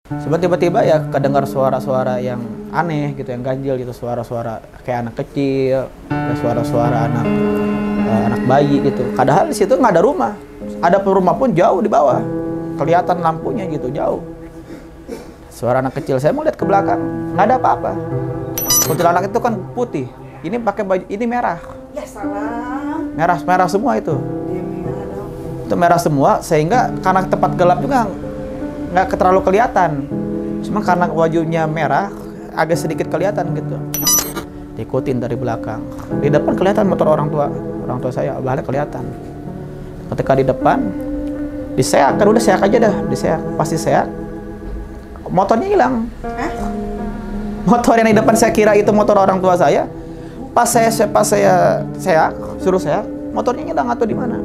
Sebab tiba-tiba ya kedengar suara-suara yang aneh gitu, yang ganjil gitu, suara-suara kayak anak kecil, kayak suara-suara anak bayi gitu. Padahal di situ nggak ada rumah, ada rumah pun jauh di bawah, kelihatan lampunya gitu jauh. Suara anak kecil, saya mau lihat ke belakang, nggak ada apa-apa. Kuntilanak itu kan putih, ini pakai baju, ini merah. Ya salah. Merah semua itu. Itu merah semua, sehingga karena tempat gelap juga nggak terlalu kelihatan. Cuma karena bajunya merah, agak sedikit kelihatan gitu. Diikutin dari belakang. Di depan kelihatan motor orang tua saya, belakangnya kelihatan. Ketika di depan, diseak, kan udah seak aja dah, diseak. Pasti seak, motornya hilang. Motor yang di depan saya kira itu motor orang tua saya. Pas saya seak, suruh seak, motornya hilang atau di mana?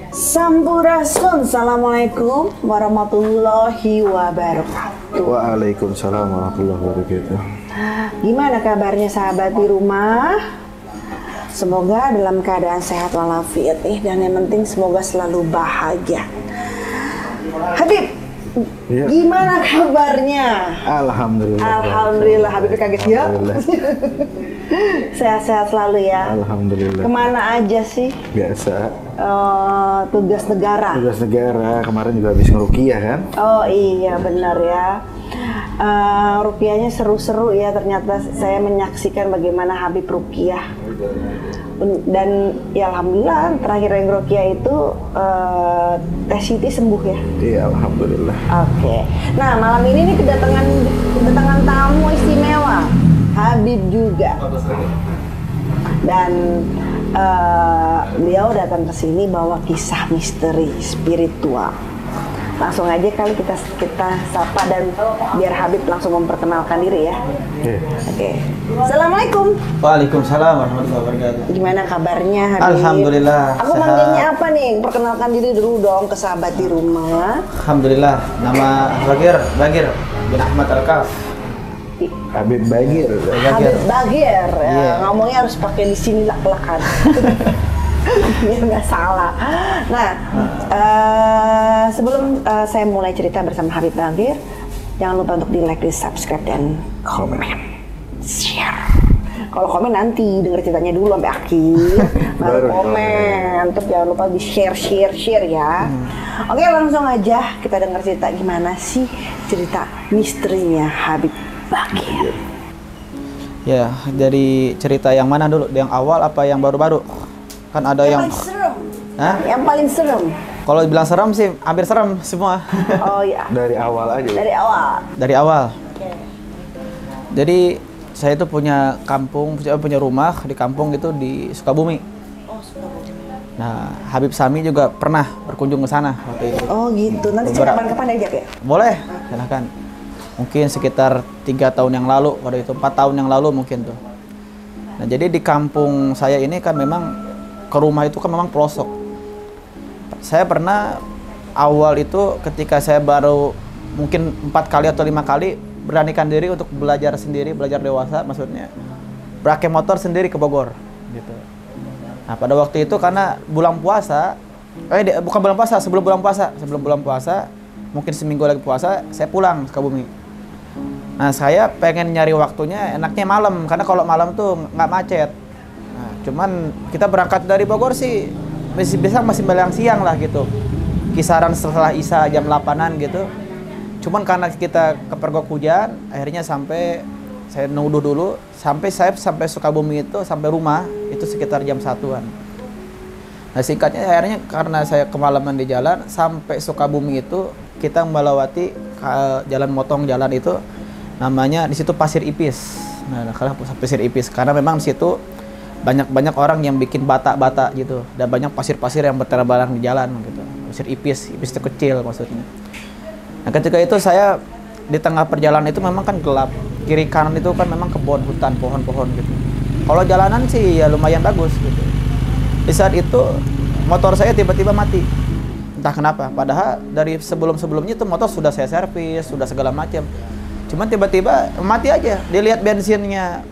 Sampurasun, assalamualaikum warahmatullahi wabarakatuh. Waalaikumsalam warahmatullahi wabarakatuh. Gimana kabarnya sahabat di rumah? Semoga dalam keadaan sehat walafiat dan yang penting semoga selalu bahagia. Habib, Ya. gimana kabarnya? Alhamdulillah. Alhamdulillah, Habib kaget ya. Sehat-sehat selalu ya. Alhamdulillah. Kemana aja sih? Biasa. Tugas negara. Tugas negara kemarin juga habis ngeruqyah kan? Oh iya benar ya. Ruqyahnya seru-seru ya, ternyata saya menyaksikan bagaimana Habib ruqyah. Dan ya alhamdulillah terakhir yang ruqyah itu Teh Siti sembuh ya. Iya alhamdulillah. Oke. Nah malam ini nih kedatangan tamu istimewa, Habib juga. Dan beliau datang ke sini bawa kisah misteri spiritual. Langsung aja kali kita sapa dan biar Habib langsung memperkenalkan diri ya. Oke. Assalamualaikum. Waalaikumsalam warahmatullahi wabarakatuh. Gimana kabarnya Habib? Alhamdulillah. Aku sehat. manggilnya apa nih? Perkenalkan diri dulu dong ke sahabat di rumah. Alhamdulillah. Nama Bagir bin Ahmad Al-Kaf. Habib Bagir. Habib Bagir. Ya, Iya. ngomongnya harus pakai di sini lak-lakan. Biar nggak salah. Nah, sebelum saya mulai cerita bersama Habib Bagir, jangan lupa untuk di like, di subscribe, dan komen, share. Kalau komen nanti denger ceritanya dulu sampai akhir, baru komen. Terus jangan lupa di share ya. Oke, langsung aja kita denger cerita gimana sih cerita misterinya Habib Bagir. Ya, dari cerita yang mana dulu? Yang awal apa yang baru-baru? Kan ada yang paling serem. Hah? Yang paling serem. Kalau dibilang serem sih, hampir serem semua. Oh ya. Dari awal aja. Dari awal. Dari awal. Oke. Jadi saya itu punya rumah di kampung gitu di Sukabumi. Oh, Sukabumi. Nah, Habib Sami juga pernah berkunjung ke sana waktu itu. Oh gitu. Nanti kapan-kapan ajak ya? Boleh, silahkan. Mungkin sekitar 3 tahun yang lalu, waktu itu 4 tahun yang lalu mungkin tuh. Nah, jadi di kampung saya ini kan memang ke rumah itu kan memang pelosok. Saya pernah awal itu ketika saya baru mungkin 4 kali atau 5 kali beranikan diri untuk belajar sendiri, belajar dewasa maksudnya. Pakai motor sendiri ke Bogor gitu. Nah, pada waktu itu karena bulan puasa, bukan bulan puasa, sebelum bulan puasa, mungkin seminggu lagi puasa, saya pulang ke Sukabumi. Nah, saya pengen nyari waktunya enaknya malam, karena kalau malam tuh nggak macet. Nah, cuman kita berangkat dari Bogor sih masih belang siang lah gitu. Kisaran setelah Isya jam 8-an gitu. Cuman karena kita kepergok hujan, akhirnya sampai saya nunggu dulu sampai Sukabumi itu sampai rumah itu sekitar jam 1-an. Nah, singkatnya akhirnya karena saya kemalaman di jalan sampai Sukabumi itu kita melewati jalan motong jalan itu namanya di situ Pasir Ipis. Nah, kalau Pasir Ipis karena memang di situ banyak orang yang bikin bata-bata gitu dan banyak pasir-pasir yang berterbangan di jalan gitu. Pasir Ipis itu kecil maksudnya. Nah, ketika itu saya di tengah perjalanan itu memang kan gelap. Kiri kanan itu kan memang kebun, hutan, pohon-pohon gitu. Kalau jalanan sih ya lumayan bagus gitu. Di saat itu motor saya tiba-tiba mati. Entah kenapa, padahal dari sebelum-sebelumnya itu motor sudah saya servis, sudah segala macam. Cuman tiba-tiba mati aja. Dilihat bensinnya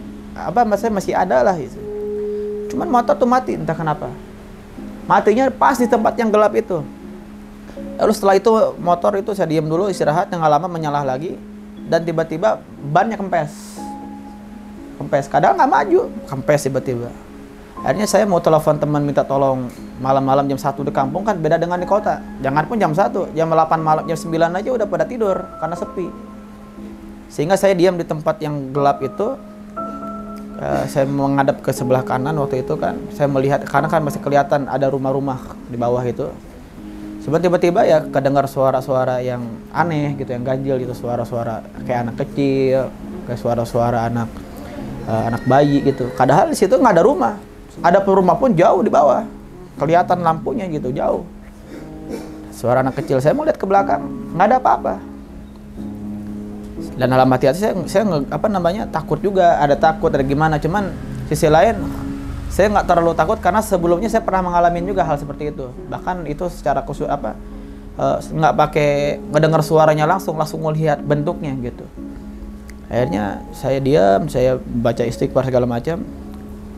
masih ada lah gitu. Cuman motor tuh mati, entah kenapa. Matinya pas di tempat yang gelap itu. Lalu setelah itu motor itu saya diam dulu, istirahat, nggak lama menyala lagi. Dan tiba-tiba bannya kempes. Kadang nggak maju, kempes tiba-tiba. Akhirnya saya mau telepon teman minta tolong malam-malam jam 1 di kampung, kan beda dengan di kota. Jangan pun jam 1, jam 8 malam, jam 9 aja udah pada tidur karena sepi. Sehingga saya diam di tempat yang gelap itu. Saya menghadap ke sebelah kanan waktu itu kan. Saya melihat, karena kan masih kelihatan ada rumah-rumah di bawah itu. Sebab tiba-tiba ya kedengar suara-suara yang aneh gitu, yang ganjil gitu. Suara-suara kayak anak kecil, kayak suara-suara anak bayi gitu. Padahal di situ nggak ada rumah. Ada rumah pun jauh di bawah, kelihatan lampunya gitu jauh. Suara anak kecil. Saya mau lihat ke belakang, nggak ada apa-apa. Dan dalam hati saya takut juga, ada takut, ada gimana. Cuman sisi lain saya nggak terlalu takut karena sebelumnya saya pernah mengalami juga hal seperti itu. Bahkan itu secara nggak pakai ngedengar suaranya langsung melihat bentuknya gitu. Akhirnya saya diam, saya baca istighfar segala macam.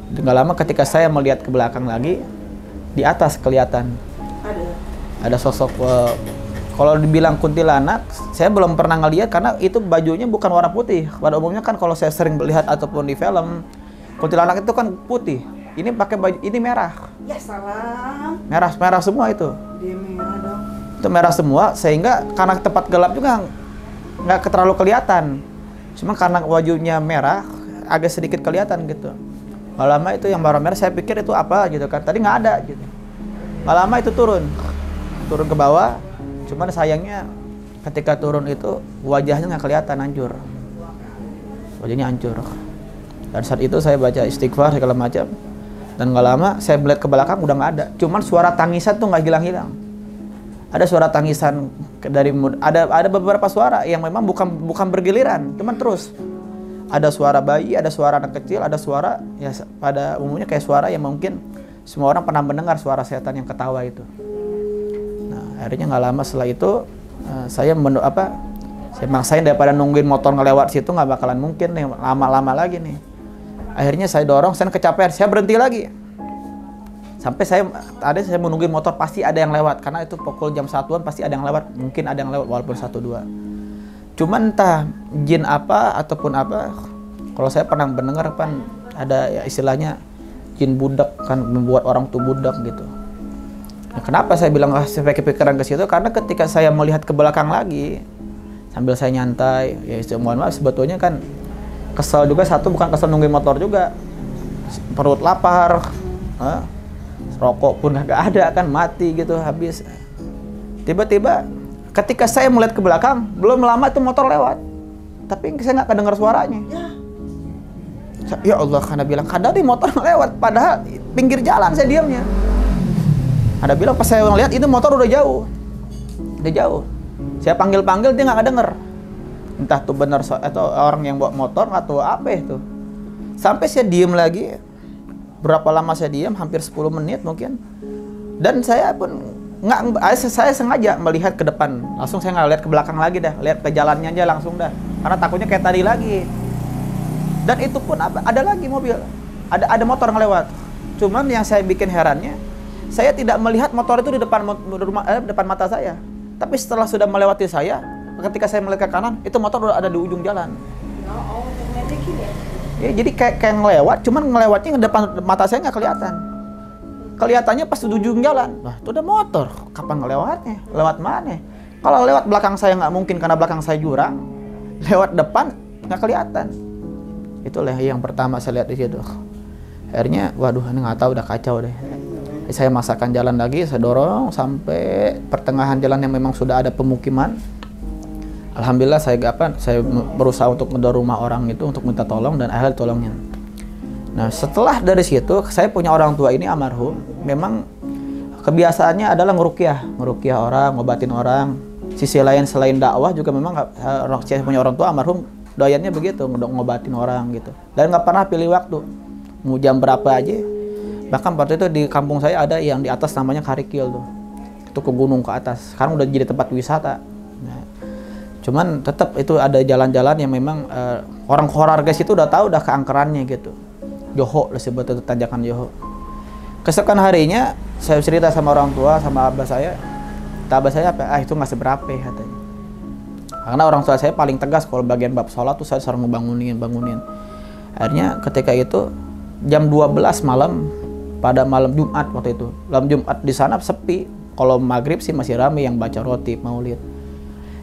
Nggak lama ketika saya melihat ke belakang lagi, di atas kelihatan ada sosok. Kalau dibilang kuntilanak, saya belum pernah ngelihat karena itu bajunya bukan warna putih. Pada umumnya kan kalau saya sering melihat ataupun di film, kuntilanak itu kan putih. Ini pakai baju, ini merah. Ya salam. Merah semua itu. Dia merah dong. Itu merah semua, sehingga karena tempat gelap juga nggak terlalu kelihatan. Cuma karena bajunya merah, agak sedikit kelihatan gitu. Lama itu yang warna merah, saya pikir itu apa gitu kan. Tadi nggak ada gitu. Lama itu turun ke bawah. Cuman sayangnya ketika turun itu wajahnya nggak kelihatan, hancur. Wajahnya hancur. Dan saat itu saya baca istighfar segala macam. Dan nggak lama saya melihat ke belakang udah nggak ada. Cuman suara tangisan tuh nggak hilang-hilang. Ada suara tangisan ada beberapa suara yang memang bukan bergiliran, cuman terus. Ada suara bayi, ada suara anak kecil, ada suara ya pada umumnya kayak suara yang mungkin semua orang pernah mendengar, suara setan yang ketawa itu. Akhirnya nggak lama setelah itu saya maksain daripada nungguin motor ngelewat situ, nggak bakalan mungkin nih lama-lama lagi nih. Akhirnya saya dorong, saya kecapean, saya berhenti lagi. Sampai saya mau nungguin motor, pasti ada yang lewat karena itu pukul jam 1-an pasti ada yang lewat, mungkin ada yang lewat walaupun 1-2. Cuman entah jin apa ataupun apa, kalau saya pernah mendengar kan ada ya istilahnya jin budak kan, membuat orang tuh budak gitu. Nah, kenapa saya bilang saya pakai pikiran ke situ? Karena ketika saya melihat ke belakang lagi, sambil saya nyantai, ya mohon maaf sebetulnya kan kesel juga, bukan kesel nungguin motor juga, perut lapar, rokok pun nggak ada kan, mati gitu habis. Tiba-tiba ketika saya melihat ke belakang, belum lama itu motor lewat, tapi saya nggak kedengar suaranya. Ya Allah, karena bilang kadang di motor lewat, padahal pinggir jalan saya diamnya. Ada bilang pas saya ngeliat itu motor udah jauh. Saya panggil dia nggak denger. Entah tuh benar atau orang yang bawa motor atau apa itu. Sampai saya diem lagi. Berapa lama saya diem? Hampir 10 menit mungkin. Dan saya pun saya sengaja melihat ke depan. Langsung saya nggak lihat ke belakang lagi dah. Lihat ke jalannya aja langsung dah. Karena takutnya kayak tadi lagi. Dan itu pun ada lagi mobil. Ada motor ngelewat. Cuman yang saya bikin herannya, saya tidak melihat motor itu di depan mata saya. Tapi setelah sudah melewati saya, ketika saya melihat ke kanan, itu motor udah ada di ujung jalan. Ya, jadi kayak ngelewat, cuman ngelewatnya di depan mata saya nggak kelihatan. Kelihatannya pas di ujung jalan. Nah, itu udah motor. Kapan ngelewatnya? Lewat mana? Kalau lewat belakang saya nggak mungkin karena belakang saya jurang. Lewat depan nggak kelihatan. Itulah yang pertama saya lihat di situ. Akhirnya, waduh, ini nggak tahu, udah kacau deh. Saya maksakan jalan lagi, saya dorong sampai pertengahan jalan yang memang sudah ada pemukiman. Alhamdulillah saya berusaha untuk ngedor rumah orang itu untuk minta tolong dan akhirnya tolongnya. Nah, setelah dari situ saya punya orang tua ini almarhum, memang kebiasaannya adalah ngeruqyah orang, ngobatin orang. sisi lain selain dakwah juga memang saya punya orang tua almarhum doyannya begitu, ngobatin orang gitu. Dan nggak pernah pilih waktu, mau jam berapa aja. Bahkan waktu itu di kampung saya ada yang di atas namanya Karikil tuh, itu ke gunung ke atas. Sekarang udah jadi tempat wisata. Nah, cuman tetap itu ada jalan-jalan yang memang orang Horarges itu udah tahu udah keangkerannya gitu. Johor disebut itu tanjakan Johor. Keesokan harinya saya cerita sama orang tua sama abah saya. Abah saya apa? Itu nggak seberapa katanya. Karena orang tua saya paling tegas kalau bagian bab sholat tuh saya selalu bangunin. Akhirnya ketika itu jam 12 malam pada malam Jumat waktu itu. Malam Jumat di sana sepi. Kalau maghrib sih masih ramai yang baca roti maulid.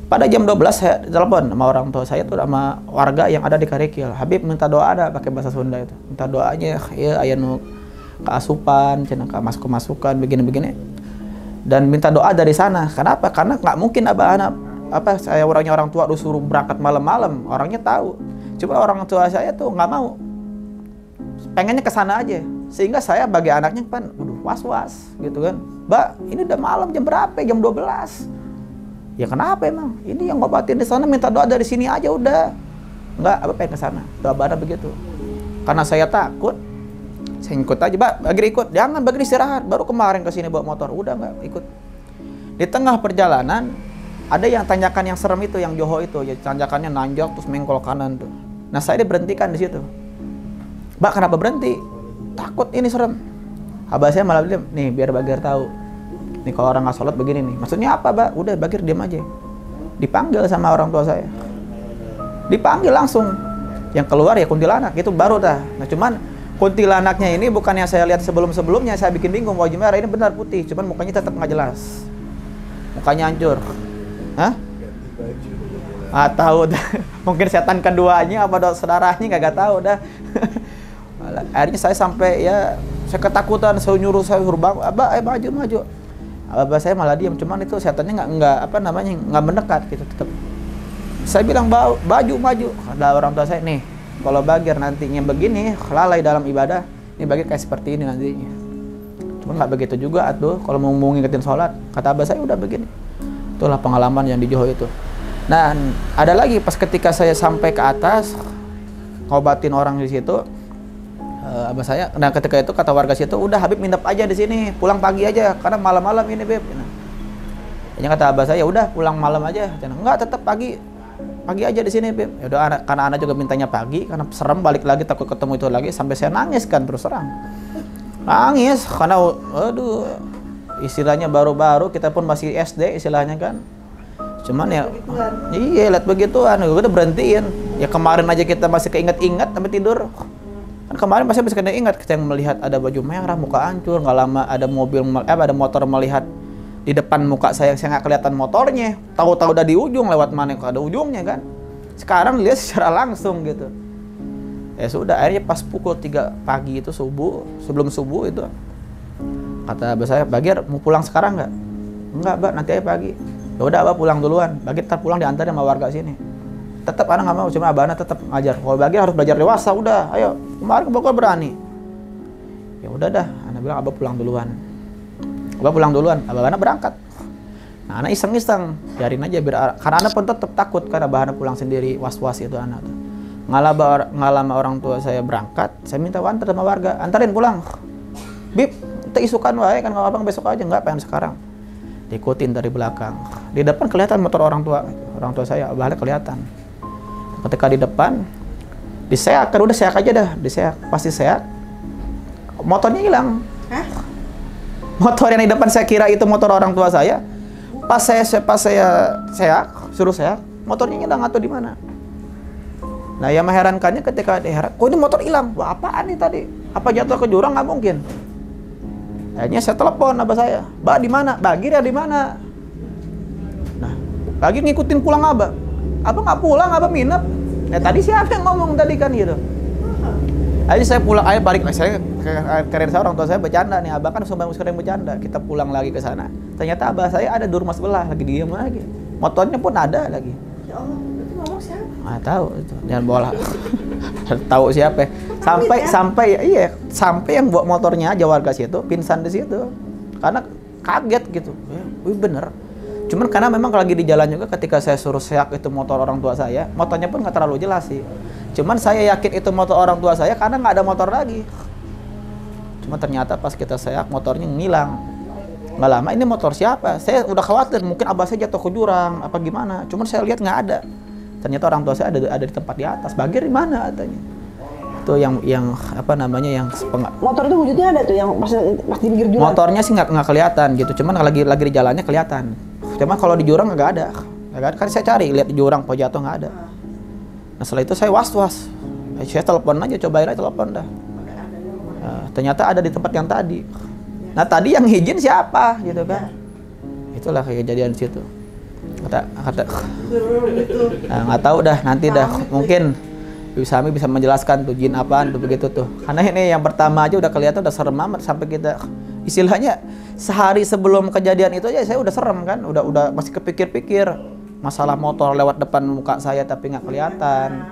Pada jam 12 saya telepon sama orang tua saya tuh sama warga yang ada di Karikil. Habib minta doa ada pakai bahasa Sunda itu. Minta doanya ya aya nu keasupan, cenah masukan begini-begini. Dan minta doa dari sana. Kenapa? Karena nggak mungkin saya orang tua disuruh berangkat malam-malam. Orangnya tahu. Coba orang tua saya tuh nggak mau. Pengennya ke sana aja. Sehingga saya bagi anaknya kan was-was gitu kan. Mbak, ini udah malam jam berapa? Jam 12. Ya kenapa emang? Ini yang ngobatin di sana minta doa dari sini aja udah. Enggak, pengen ke sana. Doa Abah begitu. Karena saya takut, saya ikut aja, Mbak, Bagri ikut. Jangan, Bagri istirahat. Baru kemarin ke sini bawa motor. Udah enggak ikut. Di tengah perjalanan ada yang tanjakan yang serem itu, yang Johor itu, ya tanjakannya nanjak terus mengkol kanan tuh. Nah, saya diberhentikan di situ. Mbak, kenapa berhenti? Takut ini serem. Abah saya malah bilang, nih biar Bagir tahu. Nih kalau orang nggak sholat begini nih. Maksudnya apa, Mbak? Udah Bagir diam aja. Dipanggil sama orang tua saya. Dipanggil langsung. Yang keluar ya kuntilanak, itu baru dah. Nah, cuman kuntilanaknya ini bukan yang saya lihat sebelum-sebelumnya, saya bikin bingung. Wajah merah ini benar putih, cuman mukanya tetap nggak jelas. Mukanya hancur. Hah? Tahu dah. Mungkin setan keduanya apa saudaranya nggak tahu dah. Akhirnya saya sampai ya saya ketakutan, saya suruh bang, Abah maju. Abah saya malah diam, cuman itu setannya nggak mendekat gitu tetap. Saya bilang maju. Ada orang tua saya nih, kalau Bagir nantinya begini lalai dalam ibadah, ini Bagir kayak seperti ini nantinya. Cuma nggak begitu juga atuh kalau mau ngingetin sholat. Kata Abah saya udah begini. Itulah pengalaman yang di Johor itu. Nah, ada lagi pas ketika saya sampai ke atas ngobatin orang di situ, Abah saya, nah ketika itu kata warga situ, udah Habib nginep aja di sini, pulang pagi aja karena malam-malam ini Beb. Nah, kata Abah saya, udah pulang malam aja. Enggak, tetap pagi aja di sini Beb. Ya udah, karena anak juga mintanya pagi karena serem, balik lagi takut ketemu itu lagi, sampai saya nangis kan terus terang. Nangis karena aduh, istilahnya baru-baru kita pun masih SD istilahnya kan. Cuman ya iya lihat begituan, udah berhentiin. Ya kemarin aja kita masih keinget-inget sampai tidur. Kan kemarin pasti bisa ingat kita yang melihat ada baju merah, muka hancur, nggak lama ada ada motor melihat di depan muka saya nggak kelihatan motornya. Tahu-tahu udah di ujung, lewat mana kok ada ujungnya kan. Sekarang lihat secara langsung gitu. Ya sudah, akhirnya pas pukul 3 pagi itu sebelum subuh itu kata Abah saya, Bagir mau pulang sekarang nggak? Enggak, Mbak, nanti aja pagi. Ya udah, Abah pulang duluan. Bagir tak pulang diantar sama warga sini. Tetap anak nggak mau, cuma Abah anak tetap ngajar. Kalau Bagir harus belajar dewasa, udah, ayo. Kemarin Bogor berani. Ya udah dah, anak bilang Abah pulang duluan. Abah pulang duluan, Abah anak berangkat. Nah, anak iseng-iseng, biarin aja karena anak pun tetap takut karena Abah anak pulang sendiri, was-was itu anak. Ngalama orang tua saya berangkat, saya minta antar sama warga, antarin pulang. Bib, kita isukan wae kan kalau Abang besok aja, enggak pengen sekarang. Diikutin dari belakang. Di depan kelihatan motor orang tua saya, Abah kelihatan. Ketika di depan diseak, kan udah seak aja dah, diseak. Pasti seak. Motornya hilang. Hah? Motor yang di depan saya kira itu motor orang tua saya. Pas saya seak, suruh seak, motornya hilang atau di mana? Nah, yang mengherankannya ketika kok ini motor hilang? Wah, apaan nih tadi? Apa jatuh ke jurang? Nggak mungkin. Akhirnya saya telepon Abah saya, Mbak di mana? Bagir ya di mana? Nah, Bagir ngikutin pulang Abah. Abah nggak pulang, Abah minap. Nah, tadi siapa yang ngomong tadi kan gitu? Akhirnya saya pulang, balik saya keren saya, orang tua saya bercanda nih, Abah kan sering bercanda. Kita pulang lagi ke sana. Ternyata Abah saya ada di rumah sebelah, lagi diem lagi. Motornya pun ada lagi. Ya Allah, itu ngomong siapa? Nggak tahu itu, jangan bola. Tahu siapa? Sampai yang bawa motornya aja warga situ pingsan di situ, karena kaget gitu. Wih bener. Cuman karena memang kalau lagi di jalan juga ketika saya suruh seak itu motor orang tua saya, motornya pun nggak terlalu jelas sih. Cuman saya yakin itu motor orang tua saya karena nggak ada motor lagi. Cuma ternyata pas kita seak motornya ngilang. Nggak lama ini motor siapa? Saya udah khawatir mungkin abah saya jatuh ke jurang apa gimana. Cuman saya lihat nggak ada. Ternyata orang tua saya ada di tempat di atas. Bagir di mana katanya? Itu yang apa namanya yang Motor itu wujudnya ada tuh yang pas di pinggir jurang. motornya sih nggak kelihatan gitu. Cuman lagi di jalannya kelihatan. Cuma kalau di jurang nggak ada. Kan saya cari lihat di jurang apa jatuh nggak ada. Nah setelah itu saya was-was. Saya telepon aja, cobain aja telepon dah. Nah, ternyata ada di tempat yang tadi. Nah tadi yang izin siapa gitu kan? Itulah kejadian di situ. Kata nah, nggak tahu dah nanti dah mungkin Sami bisa menjelaskan tuh jin apaan tuh begitu tuh. Karena ini yang pertama aja udah kelihatan udah serem amat sampai kita istilahnya sehari sebelum kejadian itu aja saya udah serem kan, udah masih kepikir-pikir masalah motor lewat depan muka saya tapi nggak kelihatan.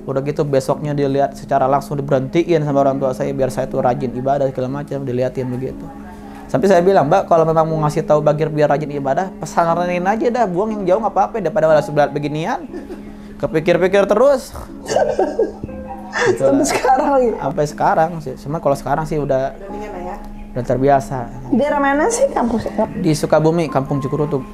Udah gitu besoknya dilihat secara langsung diberhentiin sama orang tua saya biar saya tuh rajin ibadah segala macam diliatin begitu. Sampai saya bilang, Mbak, kalau memang mau ngasih tahu Bagir biar rajin ibadah, pesananin aja dah, buang yang jauh nggak apa-apa daripada sebelah beginian. Kepikir-pikir terus. Gitu Sampai sekarang lagi. Sampai sekarang sih. Cuma kalau sekarang sih udah terbiasa. Di daerah mana sih kampusnya? Di Sukabumi, Kampung Cikurutuk.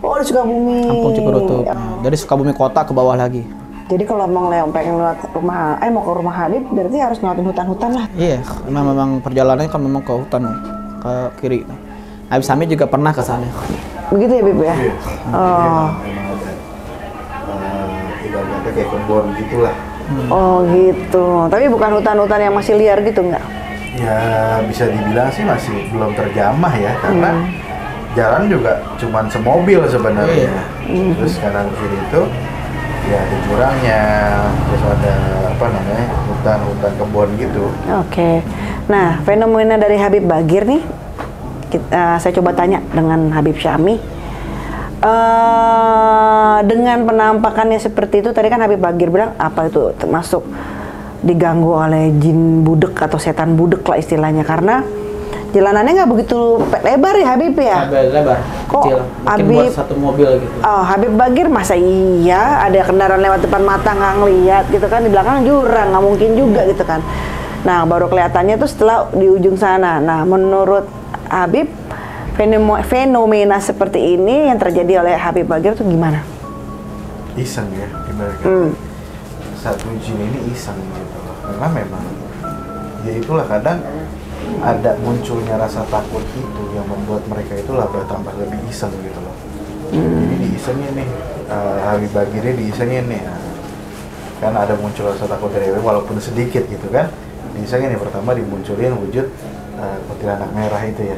Oh, di Sukabumi. Kampung Cikurutuk. Nah, dari Sukabumi kota ke bawah lagi. Jadi kalau mau pengen lewat rumah, mau ke rumah Habib, berarti harus ngelewatin hutan-hutan lah. Iya, memang perjalanannya kan memang ke hutan ke kiri. Habib Sami juga pernah ke sana. Begitu ya, Bib ya? Iya. Oh. Ibaratnya kayak kebun gitulah. Oh gitu. Tapi bukan hutan-hutan yang masih liar gitu nggak? Ya bisa dibilang sih masih belum terjamah ya karena jalan juga cuman semobil sebenarnya. Terus kanan kiri itu ya ada jurangnya, terus ada apa namanya hutan kebun gitu. Oke. Nah fenomena dari Habib Bagir nih, saya coba tanya dengan Habib Syami. Dengan penampakannya seperti itu tadi kan Habib Bagir bilang apa itu termasuk diganggu oleh jin budek atau setan budek lah istilahnya karena jalanannya nggak begitu lebar ya Habib ya? Lebar, kok kecil. Mungkin Habib, buat satu mobil gitu. Oh, Habib Bagir masa iya ada kendaraan lewat depan mata nggak ngelihat gitu kan di belakang jurang nggak mungkin juga gitu kan. Nah baru kelihatannya tuh setelah di ujung sana. Nah menurut Habib fenomena seperti ini yang terjadi oleh Habib Bagir itu gimana? Iseng ya, ibaratnya. Satu jin ini iseng gitu loh. Memang ya itulah kadang ada munculnya rasa takut itu yang membuat mereka itu lah bertambah lebih iseng gitu loh. Jadi diisengin nih, Habib Bagirnya diisengin nih. Karena ada muncul rasa takut dari walaupun sedikit gitu kan. Diisengin yang pertama dimunculin wujud kuntilanak merah itu ya.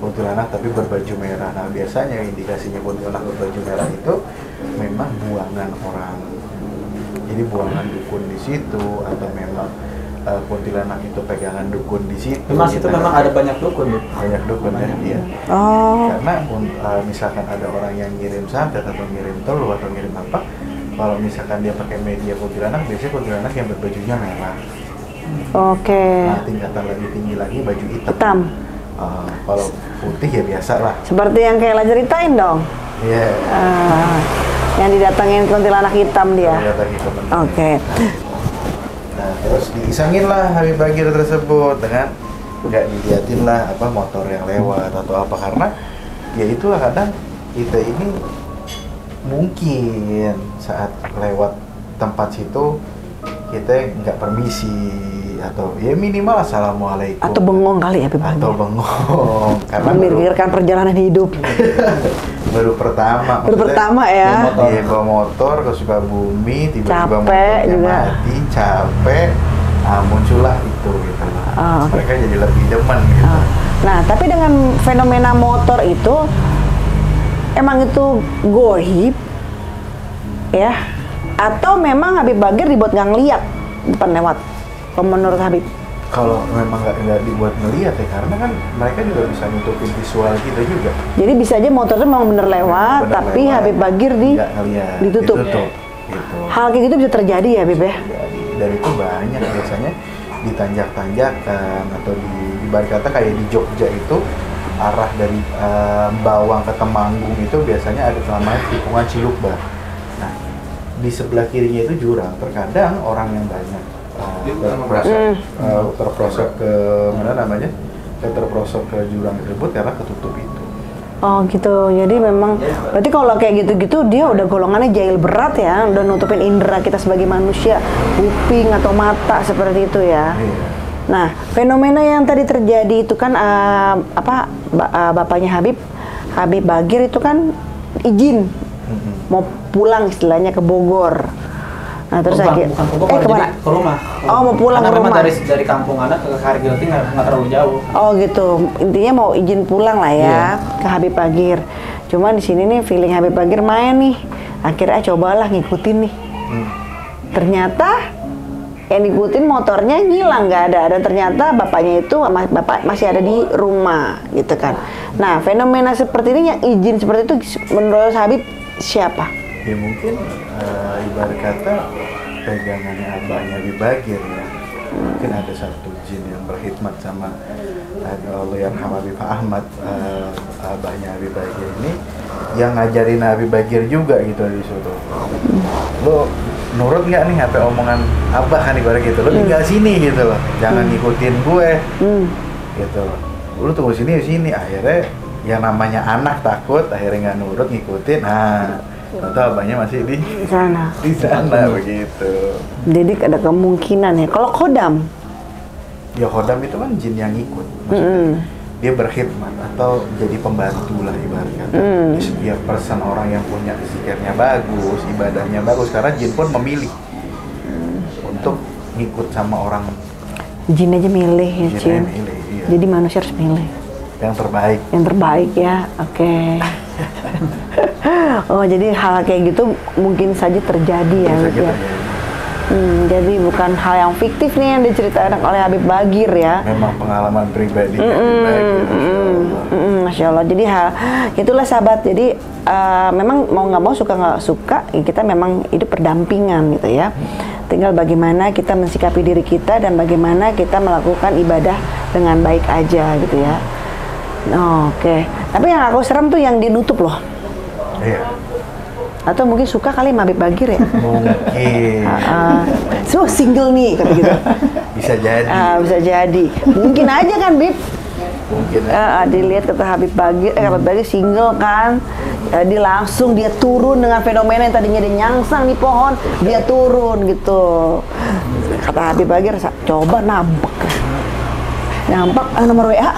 Kuntilanak tapi berbaju merah. Nah biasanya indikasinya kuntilanak berbaju merah itu memang buangan orang. Jadi buangan dukun di situ atau memang kuntilanak itu pegangan dukun di situ. Memang situ memang ada banyak dukun ya. Banyak dukun ya dia. Oh. Karena misalkan ada orang yang ngirim santet atau ngirim telur atau ngirim apa, kalau misalkan dia pakai media kuntilanak, biasanya kuntilanak yang berbajunya merah. Oke. Nah tingkatan lebih tinggi lagi baju hitam. Hitam. Kalau putih ya biasa lah. Seperti yang kayak Ella ceritain dong. Iya. Yang didatengin kuntilanak hitam dia. Oke. Nah terus diisengin lah Habib Bagir tersebut dengan nggak diliatin lah apa motor yang lewat atau apa karena ya itulah kadang kita ini mungkin saat lewat tempat situ kita nggak permisi atau ya minimal assalamualaikum Atau bengong kali ya Habib Bagir. atau bengong karena Memikirkan perjalanan hidup. baru pertama Baru pertama ya. Dia bawa motor ke Sukabumi tiba-tiba Capek motornya juga. mati capek muncullah itu gitu loh. Okay. Mereka jadi lebih demen gitu. Nah, tapi dengan fenomena motor itu emang itu goib ya? Atau memang Habib Bagir dibuat nggak ngeliat depan lewat? Kalau menurut Habib? Kalau memang nggak dibuat ngeliat ya karena kan mereka juga bisa nutupin visual kita juga. Jadi bisa aja motor itu memang bener lewat, tapi lewat, Habib Bagir nggak ngeliat, ditutup. gitu. Hal kayak gitu bisa terjadi ya Habib ya? Jadi, dan itu banyak biasanya ditanjak-tanjakan atau di ibarat kata kayak di Jogja itu arah dari Bawang ke Temanggung itu biasanya ada namanya tikungan Cilukbar. Nah, di sebelah kirinya itu jurang. Terkadang orang yang banyak terprosok ke mana namanya? Terprosok ke jurang tersebut karena ketutup itu. Oh gitu, jadi memang berarti kalau kayak gitu-gitu dia udah golongannya jahil berat ya, udah nutupin indera kita sebagai manusia, kuping atau mata seperti itu ya. Iya. Nah, fenomena yang tadi terjadi itu kan bapaknya Habib Bagir itu kan izin mau pulang istilahnya ke Bogor. Nah terus lagi kemana? Ke rumah. Oh mau pulang karena ke rumah. Memang dari kampung anak ke Harjoti nggak terlalu jauh. Oh gitu, intinya mau izin pulang lah ya ke Habib Bagir. Cuman di sini nih feeling Habib Bagir main nih. Akhirnya cobalah ngikutin nih. Ternyata yang ngikutin motornya ngilang nggak ada. Dan ternyata bapaknya itu bapak masih ada di rumah gitu kan. Nah fenomena seperti ini yang izin seperti itu menurut Habib siapa? Ya mungkin ibarat kata pegangannya abahnya Habib Bagir ya. Mungkin ada satu jin yang berkhidmat sama Allahyarham Habib Ahmad, abahnya Habib Bagir ini yang ngajarin Habib Bagir juga gitu disuruh. Lo nurut nggak nih apa omongan abah kan ibarat gitu. Lo tinggal sini gitu loh. Jangan ngikutin gue. Gitu. Lo tunggu sini. Akhirnya yang namanya anak takut, akhirnya nggak nurut ngikutin. Nah, atau abahnya masih di sana begitu. Jadi ada kemungkinan ya. Kalau Khodam? Ya Khodam itu kan jin yang ikut. Maksudnya dia berkhidmat atau jadi pembantu lah ibaratnya. Setiap person orang yang punya zikirnya bagus, ibadahnya bagus, karena jin pun memilih untuk ngikut sama orang. Jin aja milih ya Jin. Milih, iya. Jadi manusia harus milih yang terbaik. Yang terbaik ya, oke. Oh jadi hal kayak gitu mungkin saja terjadi ya. Jadi bukan hal yang fiktif nih yang diceritakan oleh Habib Bagir ya. Memang pengalaman pribadi Habib Bagir. Masya Allah. Jadi itulah sahabat. Jadi memang mau nggak mau suka nggak suka kita memang hidup berdampingan gitu ya. Tinggal bagaimana kita mensikapi diri kita dan bagaimana kita melakukan ibadah dengan baik aja gitu ya. Oke. Tapi yang aku serem tuh yang dinutup loh. Iya. Atau mungkin suka kali sama Habib Bagir ya? Mungkin. Semua single nih, kata gitu. Bisa jadi. Bisa jadi. Mungkin aja kan, Bib? Mungkin. Dilihat kata Habib Bagir single kan. Jadi langsung dia turun dengan fenomena yang tadinya dia nyangsang di pohon, dia turun gitu. Kata Habib Bagir, coba nampak. Nampak nomor WA.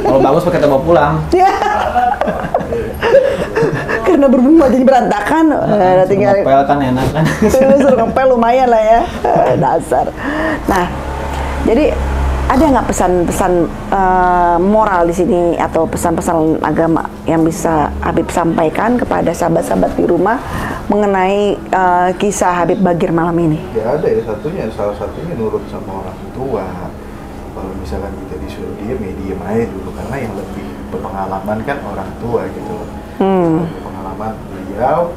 Kalau bagus pakai bawa pulang. Karena berbunga jadi berantakan. Tinggal ngepel kan enak kan. Suruh ngepel lumayan lah ya. Dasar. Nah, jadi ada nggak pesan-pesan moral di sini atau pesan-pesan agama yang bisa Habib sampaikan kepada sahabat-sahabat di rumah mengenai kisah Habib Bagir malam ini? Ya ada ya salah satunya nurut sama orang tua. Kalau misalkan kita disuruh diem aja dulu, karena yang lebih berpengalaman kan orang tua gitu loh. Pengalaman beliau,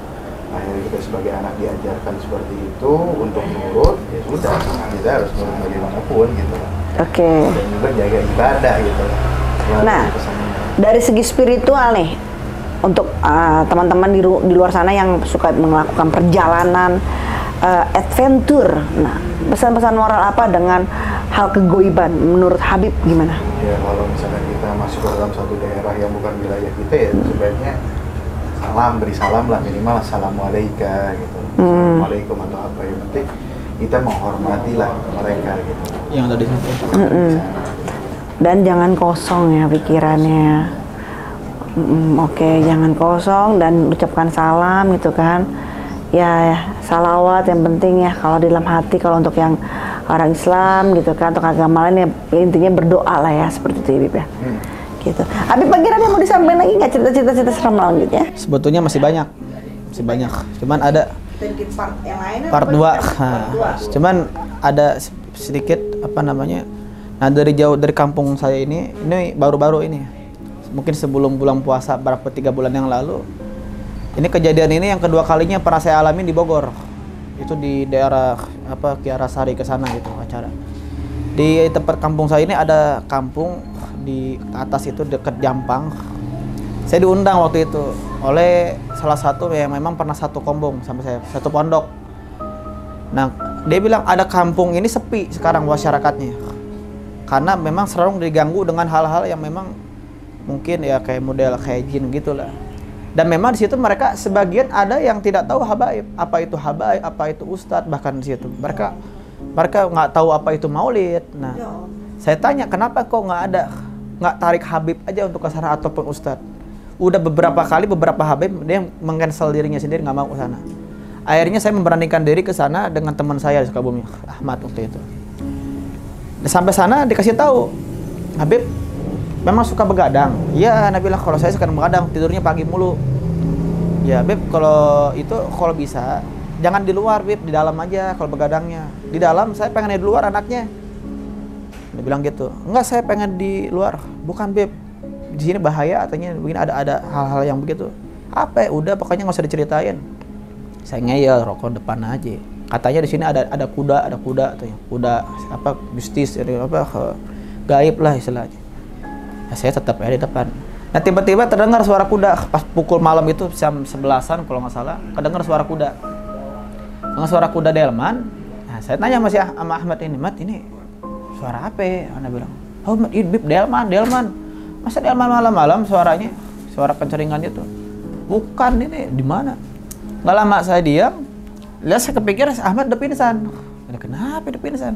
akhirnya kita sebagai anak diajarkan seperti itu untuk nurut, ya sudah kita harus nurut bagaimanapun gitu. Oke. Dan juga jaga ibadah gitu. Nah, dari segi spiritual nih, untuk teman-teman di luar sana yang suka melakukan perjalanan adventure, nah pesan-pesan moral apa dengan hal kegoiban menurut Habib gimana? Ya kalau misalkan kita masuk ke dalam satu daerah yang bukan wilayah kita ya sebaiknya beri salam lah, minimal assalamualaikum gitu. Assalamualaikum atau apa, yang penting kita menghormati lah mereka gitu. Yang tadi Dan jangan kosong ya pikirannya. Oke, jangan kosong dan ucapkan salam gitu kan. Ya, salawat yang penting ya kalau di dalam hati, kalau untuk yang orang Islam gitu kan, untuk agama lain ya intinya berdoa lah ya, seperti itu Habib ya. Gitu. Habib Bagir ada yang mau disampaikan lagi nggak, cerita-cerita seram lanjutnya? Sebetulnya masih banyak. Cuman ada part yang lain part 2. Cuman ada sedikit apa namanya. Nah, dari kampung saya ini baru-baru ini. Mungkin sebelum bulan puasa berapa 3 bulan yang lalu. Ini kejadian ini yang kedua kalinya pernah saya alami di Bogor. Itu di daerah Kiarasari ke sana gitu acara. Di tempat kampung saya ini ada kampung di atas itu dekat Jampang. Saya diundang waktu itu oleh salah satu yang memang pernah satu kombong sama saya, satu pondok. Nah, dia bilang ada kampung ini sepi sekarang masyarakatnya. Karena memang selalu diganggu dengan hal-hal yang memang mungkin ya kayak model kayak jin gitulah. Dan memang di situ mereka sebagian ada yang tidak tahu habaib, apa itu ustadz, bahkan di situ. Mereka nggak tahu apa itu maulid. Nah, saya tanya kenapa kok nggak tarik habib aja untuk ke sana ataupun ustadz. Udah beberapa kali beberapa habib dia meng-cancel dirinya sendiri, nggak mau ke sana. Akhirnya saya memberanikan diri ke sana dengan teman saya di Sukabumi, Ahmad waktu itu. Dan sampai sana dikasih tahu, Habib memang suka begadang. Iya, Nabi bilang kalau saya suka begadang, tidurnya pagi mulu. Ya, Beb, kalau bisa jangan di luar, Beb, di dalam aja kalau begadangnya. Di dalam saya pengen di luar anaknya. Dia bilang gitu. Enggak, saya pengen di luar. Bukan, Beb. Di sini bahaya, katanya begini ada hal-hal yang begitu. Apa? Udah pokoknya nggak usah diceritain. Saya ngeyel, rokok depan aja. Katanya di sini ada kuda katanya. Kuda apa mistis gaib lah istilahnya. Nah, saya tetap ada di depan. Nah, tiba-tiba terdengar suara kuda pas pukul malam itu jam 11-an kalau nggak salah, kedengar suara kuda. Dengan suara kuda delman. Nah, saya tanya sama Ahmad ini, "Mat, ini suara apa?" Ana bilang, "Oh, Mat, ini Bib, delman. Masa delman malam-malam suaranya? Suara kenceringannya tuh." "Bukan, ini di mana?" Nggak lama saya diam, lihat saya kepikir Ahmad udah pingsan. Kenapa udah pingsan?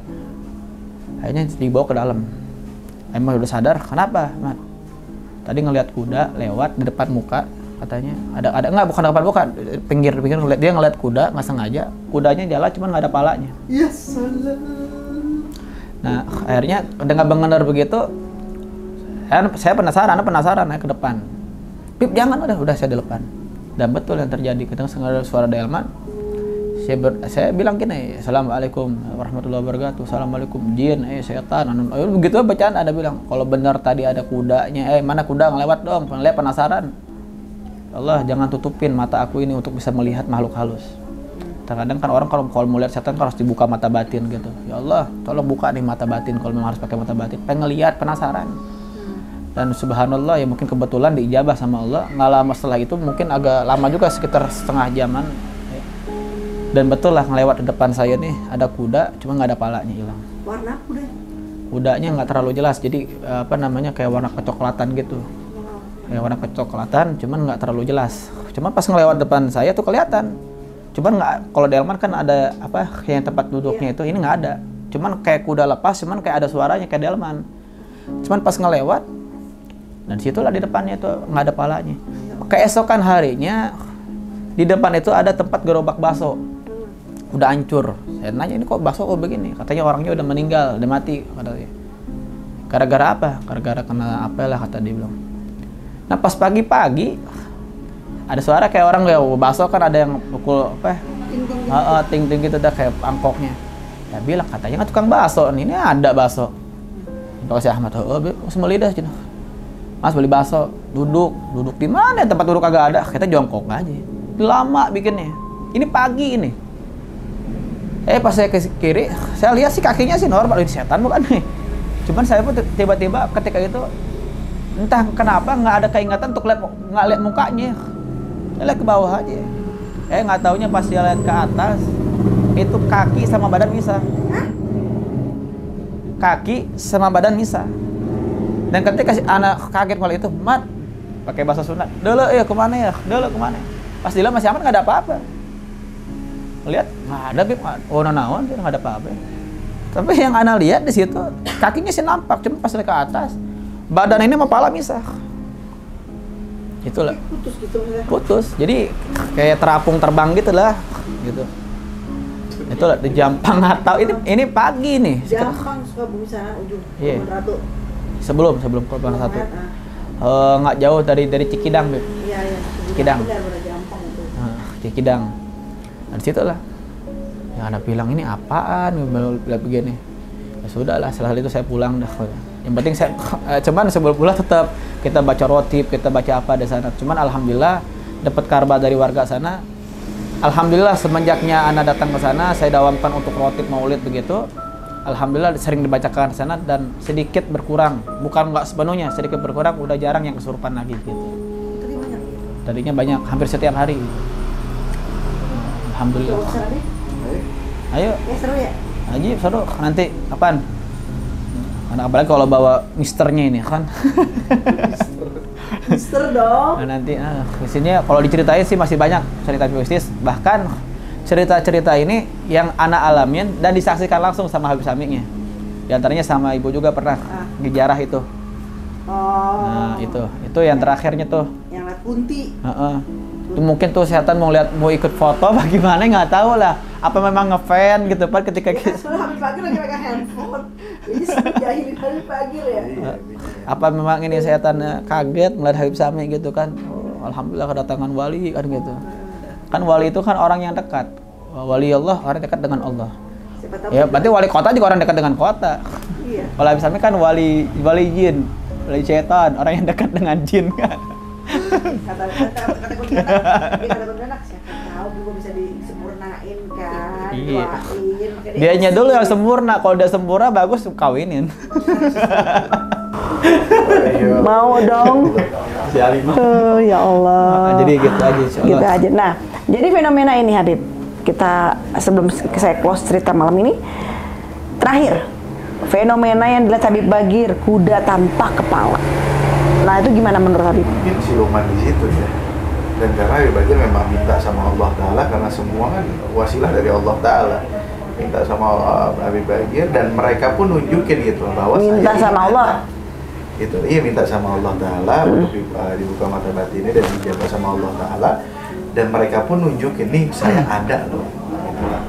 Akhirnya dibawa ke dalam. Emang udah sadar? Kenapa, Ahmad? Tadi ngelihat kuda lewat di depan muka, katanya. Ada enggak, bukan depan muka, pinggir ngeliat, dia ngelihat kuda nggak sengaja. Kudanya jalan cuman nggak ada palanya. Ya salam. Nah, akhirnya dengan benar begitu, saya penasaran ke depan. Pip, jangan, udah saya di depan. Dan betul yang terjadi, kita sengaja suara delman. Saya bilang gini, "Assalamualaikum warahmatullahi wabarakatuh." "Assalamualaikum jin, setan." Begitu bacaan ada bilang, kalau benar tadi ada kudanya, mana kuda ngelewat dong, lihat penasaran. Allah, jangan tutupin mata aku ini untuk bisa melihat makhluk halus. Kadang kan orang kalau mau lihat setan harus dibuka mata batin gitu. Ya Allah, tolong buka nih mata batin kalau memang harus pakai mata batin. Pengen lihat, penasaran. Dan subhanallah ya mungkin kebetulan diijabah sama Allah. Nggak lama setelah itu, mungkin agak lama juga sekitar setengah jaman. Dan betul lah ngelewat di depan saya nih ada kuda, cuma nggak ada palanya, hilang. Warna kuda? Kudanya nggak terlalu jelas, jadi kayak warna kecoklatan gitu. Kayak warna kecoklatan, cuman nggak terlalu jelas. Cuman pas ngelewat depan saya tuh kelihatan. Cuman nggak, kalau delman kan ada yang tempat duduknya itu, ini nggak ada. Cuman kayak kuda lepas, cuman kayak ada suaranya kayak delman. Cuman pas ngelewat, dan situlah di depannya itu nggak ada palanya. Keesokan harinya di depan itu ada tempat gerobak bakso. Udah hancur. Saya nanya, "Ini kok bakso kok begini?" Katanya orangnya udah meninggal, udah mati katanya. Gara-gara apa? Gara-gara kena apalah kata dia bilang. Nah, pas pagi-pagi ada suara kayak orang bakso kan ada yang pukul ting-ting gitu dah kayak angkoknya. Ya bilang katanya kan tukang bakso, ini ada bakso. Kalau si Ahmad, semua lidah cina. "Mas, beli bakso." Duduk di mana? Tempat duduk kagak ada. Kita jongkok aja. Lama bikinnya. Ini pagi ini. Pas saya ke kiri, saya lihat sih kakinya sih normal, ini setan bukan nih. Cuman saya pun tiba-tiba ketika itu entah kenapa nggak ada keingetan untuk nggak lihat mukanya. Saya lihat ke bawah aja. Nggak taunya pas dia lihat ke atas, itu kaki sama badan misah. Kaki sama badan misah. Dan ketika si anak kaget kalau itu, "Mat," pakai bahasa Sunda, "Dulu kemana ya? Dulu kemana?" Pas dia masih aman, nggak ada apa-apa. Lihat nggak ada, Bib, naon nggak ada apa-apa. Tapi yang ana lihat di situ kakinya sih nampak, cuma pas ke atas badan ini sama pala misah. Itulah putus gitu ya. Putus, jadi kayak terapung terbang gitu lah gitu. Itulah di Jampang atau ini pagi nih. Jampang Sukabumi sana ujung. Iya. Ratu. Sebelum Korban Ratu. Nggak jauh dari Cikidang, Bib. Iya. Cikidang. Jampang itu. Cikidang. Nah, di situ lah. Yang anak bilang, "Ini apaan?" Lihat begini. Ya sudah lah, setelah itu saya pulang dah. Yang penting saya cuman sebelum pulang tetap kita baca rotib, kita baca apa di sana. Cuman alhamdulillah dapat kabar dari warga sana. Alhamdulillah semenjaknya anak datang ke sana, saya dawamkan untuk rotib maulid begitu. alhamdulillah sering dibacakan di sana dan sedikit berkurang, bukan nggak sepenuhnya, sedikit berkurang, udah jarang yang kesurupan lagi gitu. Tadi banyak. Tadinya banyak, hampir setiap hari. Alhamdulillah. Ayo, Ya seru ya. Haji seru. Nanti kapan? Nah, apalagi kalau bawa misternya ini kan. Mister dong. Nah, nanti di sini kalau diceritain sih masih banyak cerita mistis, bahkan cerita-cerita ini yang anak alamin dan disaksikan langsung sama Habib Sami'nya. Di antaranya sama ibu juga pernah di jarah itu. Oh. Nah, itu yang terakhirnya tuh. Yang lihat kunti. Heeh. Itu mungkin tuh setan mau ikut foto bagaimana nggak tahu lah. Apa memang ngefan gitu Pak ketika Ya, soalnya Habib Bagir lagi pegang handphone. Jadi jahilin Habib Bagir ya. apa memang ini setan kaget melihat Habib Sami gitu kan. Oh, alhamdulillah kedatangan wali kan gitu. Kan wali itu kan orang yang dekat. Wali Allah orang dekat dengan Allah. Siapa tahu Ya, berarti wali kota juga orang dekat dengan kota. Iya. Kalau Habib Sami kan wali jin, wali setan, orang yang dekat dengan jin kan. Kata kuntilanak siapa tahu juga bisa disempurnain kan. Iya. Doain. Makanya Dianya dulu yang sempurna, kalau udah sempurna bagus kawinin. mau dong. Si Alimah. Ya Allah. Jadi gitu aja insyaallah. Gitu aja. Nah, jadi fenomena ini Habib, kita sebelum saya close cerita malam ini, terakhir fenomena yang dilihat Habib Bagir, kuda tanpa kepala. Nah, itu gimana menurut Habib? Mungkin siluman di situ ya. Dan karena Habib Bagir memang minta sama Allah Ta'ala, karena semua kan wasilah dari Allah Ta'ala. Minta sama Habib Bagir dan mereka pun nunjukin gitu bahwa Minta saya sama ini Allah? ada. Gitu, iya minta sama Allah Ta'ala untuk dibuka mata batinnya dan dijaga sama Allah Ta'ala. Dan mereka pun nunjukin, nih saya ada loh. Gitu lah.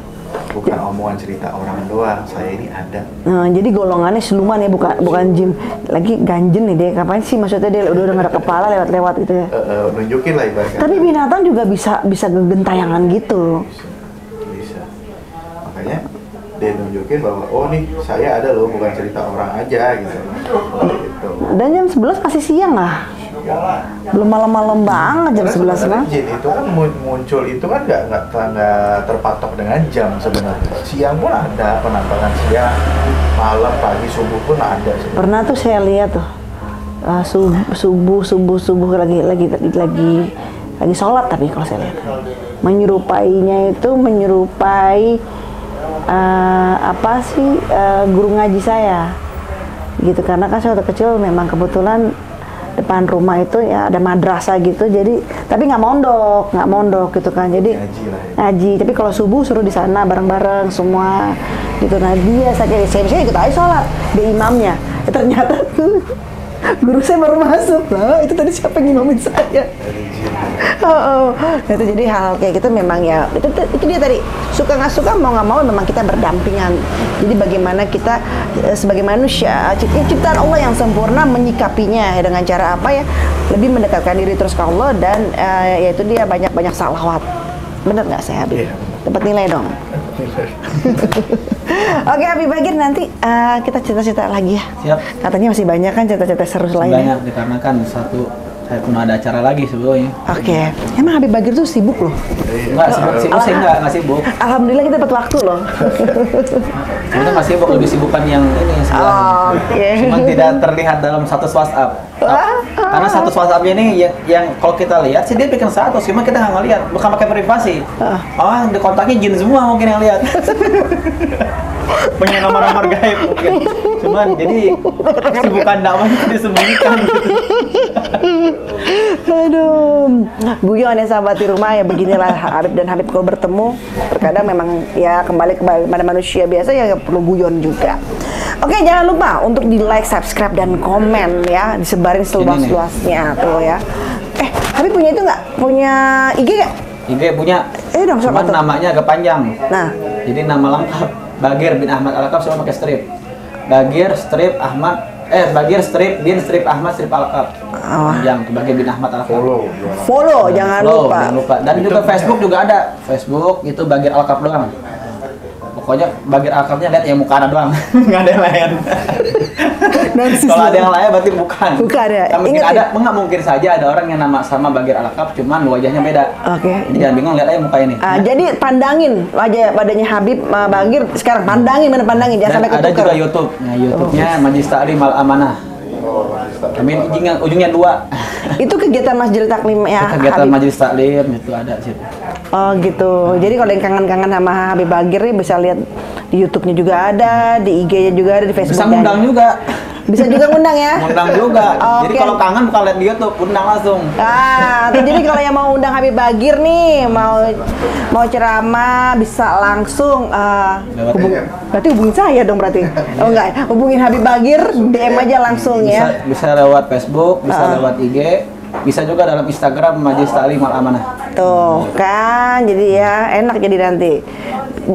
Bukan omongan cerita orang doang, saya ini ada. Nah, jadi golongannya siluman ya, bukan jin. Lagi ganjen nih dia, kapan sih maksudnya dia udah nggak ada kepala lewat-lewat gitu ya. Nunjukin lah ibaratnya. Tapi binatang juga bisa gentayangan gitu. Bisa. Makanya dia nunjukin bahwa oh nih saya ada loh, bukan cerita orang aja gitu. Gitu. Dan jam 11 masih siang lah. Belum malam-malam banget jam 11 lah. Jin itu kan muncul itu kan nggak terpatok dengan jam sebenarnya. Siang pun ada penampakan siang, malam, pagi, subuh pun ada sebenarnya. Pernah tuh saya lihat tuh subuh lagi sholat, tapi kalau saya lihat menyerupainya itu menyerupai guru ngaji saya gitu, karena kan saya waktu kecil memang kebetulan depan rumah itu ya ada madrasah gitu, jadi tapi nggak mondok gitu kan, jadi ngaji, tapi kalau subuh suruh di sana bareng-bareng semua gitu. Nah dia saya ikut aja sholat, dia imamnya, ternyata tuh guru saya baru masuk lah, itu tadi siapa yang imamin saya. Itu jadi hal kayak gitu memang ya, itu dia tadi, suka nggak suka mau nggak mau memang kita berdampingan. Jadi bagaimana kita sebagai manusia, ciptaan Allah yang sempurna menyikapinya dengan cara apa ya, lebih mendekatkan diri terus ke Allah dan yaitu dia banyak salawat. Bener nggak saya Habib? Dapat nilai dong. Oke Habib Bagir, nanti kita cerita-cerita lagi ya. Siap. Katanya masih banyak kan cerita-cerita seru lainnya. Banyak dikarenakan saya pun ada acara lagi sebelumnya. Oke. Emang Habib Bagir tuh sibuk loh. Enggak sibuk sih, enggak sibuk. Alhamdulillah kita dapat waktu loh. Sebenarnya nggak sibuk, lebih sibukan yang ini sebenarnya. Oke. Cuman tidak terlihat dalam status WhatsApp. Karena status WhatsApp-nya ini yang kalau kita lihat sih dia bikin status, cuma kita nggak ngelihat, bukan pakai privasi. Oh, di kontaknya jin semua mungkin yang lihat. Punya nomor-nomor gaib mungkin. Cuman jadi kesibukan dakwahnya disembunyikan gitu. Aduh, guyon ya sahabat di rumah, ya beginilah Habib dan Habib kalau bertemu terkadang memang ya kembali kepada manusia biasa ya perlu guyon juga. Oke, jangan lupa untuk di like, subscribe dan komen ya, disebarin seluas-luasnya tuh ya. Habib punya itu nggak? Punya IG nggak? IG punya. Dong, cuman namanya agak panjang. Nah, jadi nama lengkap Bagir bin Ahmad Al-Alqab, semua pakai strip. Bagir strip Ahmad Bagir strip bin strip Ahmad strip Al-Alqab. Yang Bagir bin Ahmad Al-Alqab. Follow jangan lupa. Dan juga Facebook juga ada. Facebook itu Bagir Al-Alqab doang. Pokoknya Bagir Al-Alqabnya lihat yang muka doang, nggak ada yang lain. Narsis. Kalau ada yang lain berarti bukan. Bukan ya? Mungkin Ingat ada, ya? enggak mungkin saja ada orang yang nama sama Bagir Alakap, cuman wajahnya beda. Oke. Jadi jangan bingung, lihat aja muka ini. Jadi pandangin badannya Habib Bagir sekarang, pandangin, bener pandangin, jangan Dan sampai ada ketukar. juga YouTube. Nah, YouTube-nya Majelis Taklim Al Amanah. Amin, ujungnya 2. Itu kegiatan Masjid Taklim ya. Kegiatan Habib. Majelis Taklim itu ada di situ. Oh gitu. Jadi kalau yang kangen-kangen sama Habib Bagir nih bisa lihat di YouTube-nya juga ada, di IG-nya juga ada, di Bisa Facebook-nya. ngundang juga. Bisa juga ngundang ya. Ngundang juga. Jadi Oke. kalau kangen bukan lihat di YouTube, undang langsung. Jadi kalau yang mau undang Habib Bagir nih, mau ceramah bisa langsung Lewat berarti hubungin saya dong berarti. Oh enggak, hubungin Habib Bagir, DM aja langsung ya. Bisa lewat Facebook, bisa lewat IG, bisa juga dalam Instagram Majelis Taklim Al Amanah. Tuh kan, jadi ya enak jadi nanti.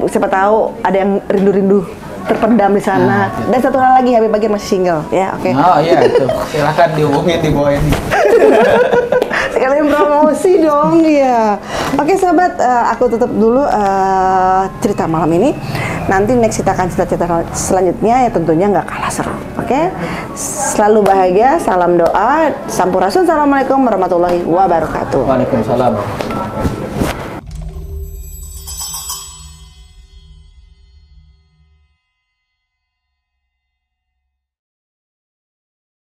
Siapa tahu ada yang rindu-rindu terpendam di sana. Dan satu hal lagi, Habib Bagir masih single ya, oke. Oh iya itu, silakan dihubungin di bawah ini. Sekalian promosi dong ya. Oke sahabat, aku tutup dulu cerita malam ini. Nanti next kita akan cerita-cerita selanjutnya ya tentunya nggak kalah seru. Oke, selalu bahagia, salam doa, sampurasun, assalamualaikum warahmatullahi wabarakatuh. Waalaikumsalam.